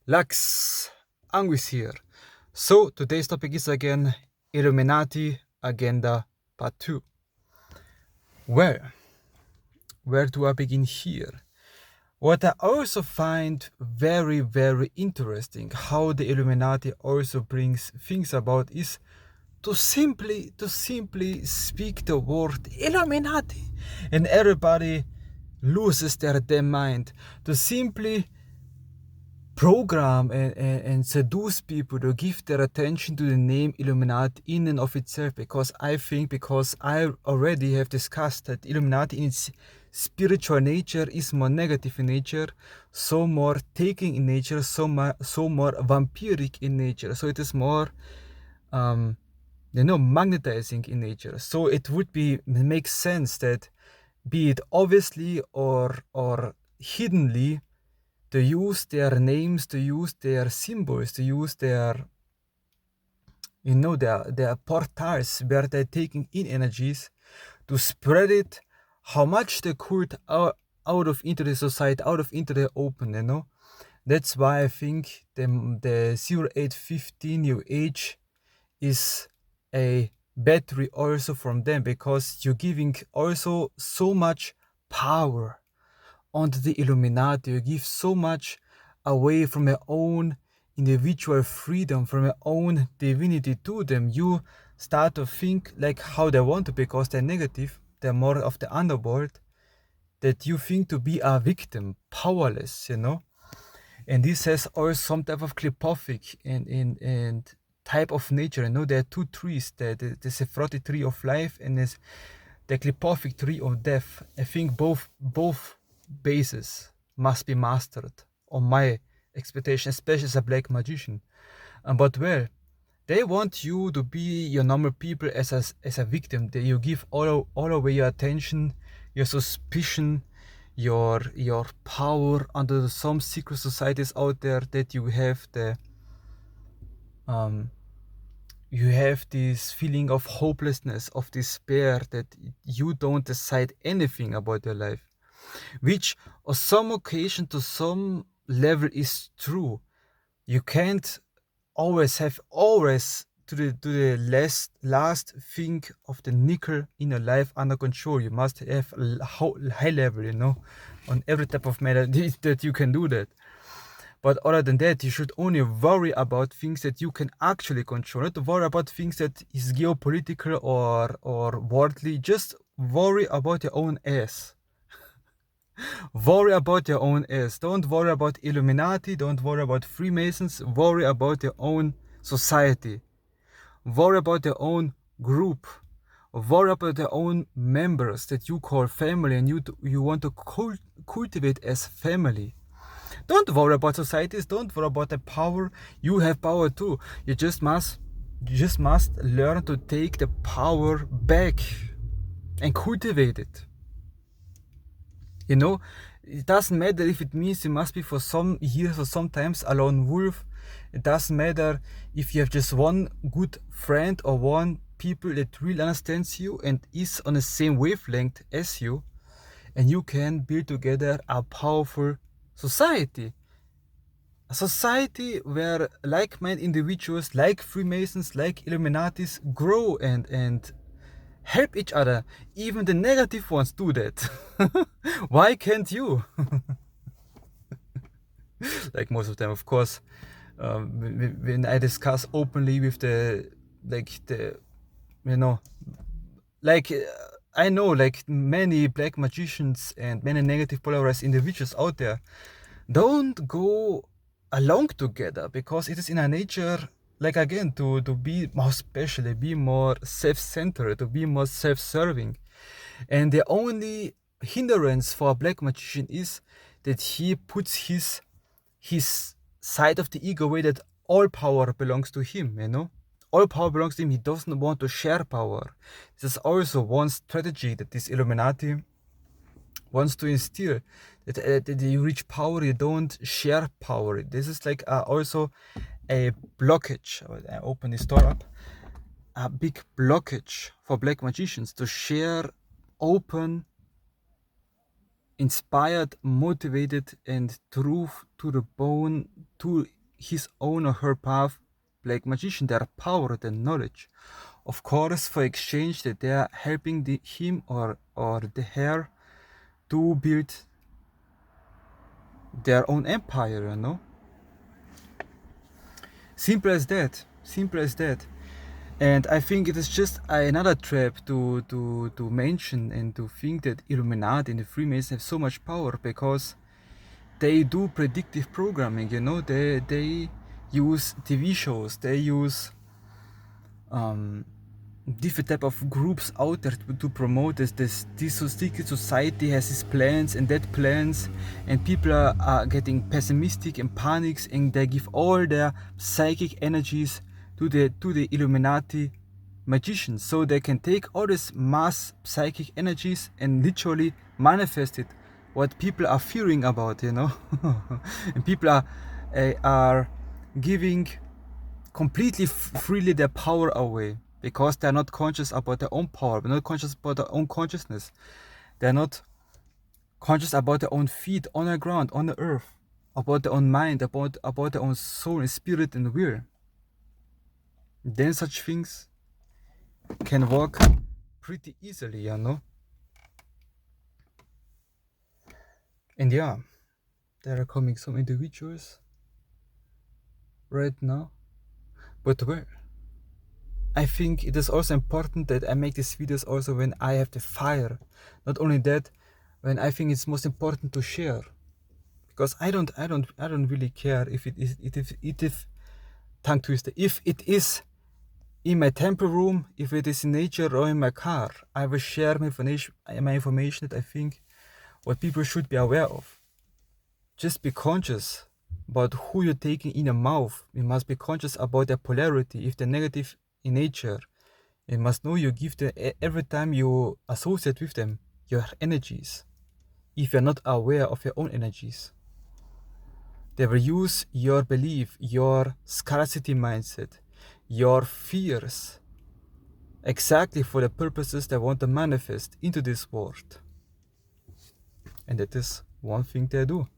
Lux, Angus here. So today's topic is again Illuminati Agenda Part 2. Where do I begin here? What I also find very, very interesting, how the Illuminati also brings things about, is to simply speak the word Illuminati, and everybody loses their damn mind. To simply program and seduce people to give their attention to the name Illuminati in and of itself, because I already have discussed that Illuminati in its spiritual nature is more negative in nature, so more taking in nature, so more vampiric in nature. So it is more magnetizing in nature. So it would make sense that, be it obviously or hiddenly, to use their names, to use their symbols, to use their portals where they're taking in energies, to spread it how much they could out of into the society, out of into the open. That's why I think the 0815 New Age is a battery also from them, because you're giving also so much power onto the Illuminati. You give so much away from your own individual freedom, from your own divinity to them. You start to think like how they want to, because they're negative, they're more of the underworld, that you think to be a victim, powerless. And this has also some type of clipothic and type of nature. There are two trees, the Sephirotic tree of life and there's the clipothic tree of death. I think both bases must be mastered on my expectation, especially as a black magician. But well, they want you to be your normal people as a victim. You give all away your attention, your suspicion, your power under some secret societies out there, that you have this feeling of hopelessness, of despair, that you don't decide anything about your life, which on some occasion, to some level, is true. You can't always have to the last thing of the nickel in your life under control. You must have a high level, on every type of matter that you can do that. But other than that, you should only worry about things that you can actually control. Not worry about things that is geopolitical or worldly. Just worry about your own ass. Worry about your own ass. Don't worry about Illuminati. Don't worry about Freemasons. Worry about your own society. Worry about your own group. Worry about your own members that you call family and you want to cultivate as family. Don't worry about societies. Don't worry about the power. You have power too. You just must learn to take the power back and cultivate it. It doesn't matter if it means you must be for some years or sometimes a lone wolf. It doesn't matter if you have just one good friend or one people that really understands you and is on the same wavelength as you, and you can build together a powerful society. A society where like-minded individuals, like Freemasons, like Illuminatis, grow and help each other. Even the negative ones do that. Why can't you? Like most of them, of course. When I discuss openly with I know like many black magicians and many negative polarized individuals out there don't go along together, because it is in our nature, like again, to be more special, be more self-centered, to be more self-serving. And the only hindrance for a black magician is that he puts his side of the ego way, that all power belongs to him. All power belongs to him. He doesn't want to share power. This is also one strategy that this Illuminati wants to instill, that you reach power, you don't share power. This is like also a blockage. I open this door up. A big blockage for black magicians to share open inspired, motivated, and true to the bone to his own or her path, like magician, their power, their knowledge. Of course, for exchange, that they are helping him or the her to build their own empire, you know. Simple as that. Simple as that. And I think it is just another trap to mention and to think that Illuminati and the Freemasons have so much power, because they do predictive programming, you know. They use TV shows, they use different type of groups out there to promote this secret society has these plans and that plans, and people are getting pessimistic and panics, and they give all their psychic energies to the Illuminati magicians, so they can take all this mass psychic energies and literally manifest it what people are fearing about, you know. And people are giving completely freely their power away, because they're not conscious about their own power, they're not conscious about their own consciousness, they're not conscious about their own feet on the ground, on the earth, about their own mind, about their own soul and spirit and will. Then such things can work pretty easily, you know. And yeah, there are coming some individuals right now, but well, I think it is also important that I make these videos also when I have the fire. Not only that, when I think it's most important to share, because I don't really care if it is tongue twister, if it is in my temple room, if it is in nature or in my car. I will share my information that I think what people should be aware of. Just be conscious about who you're taking in your mouth. You must be conscious about their polarity. If they're negative in nature, you must know you give them, every time you associate with them, your energies. If you're not aware of your own energies, they will use your belief, your scarcity mindset, your fears, exactly for the purposes they want to manifest into this world. And that is one thing they do.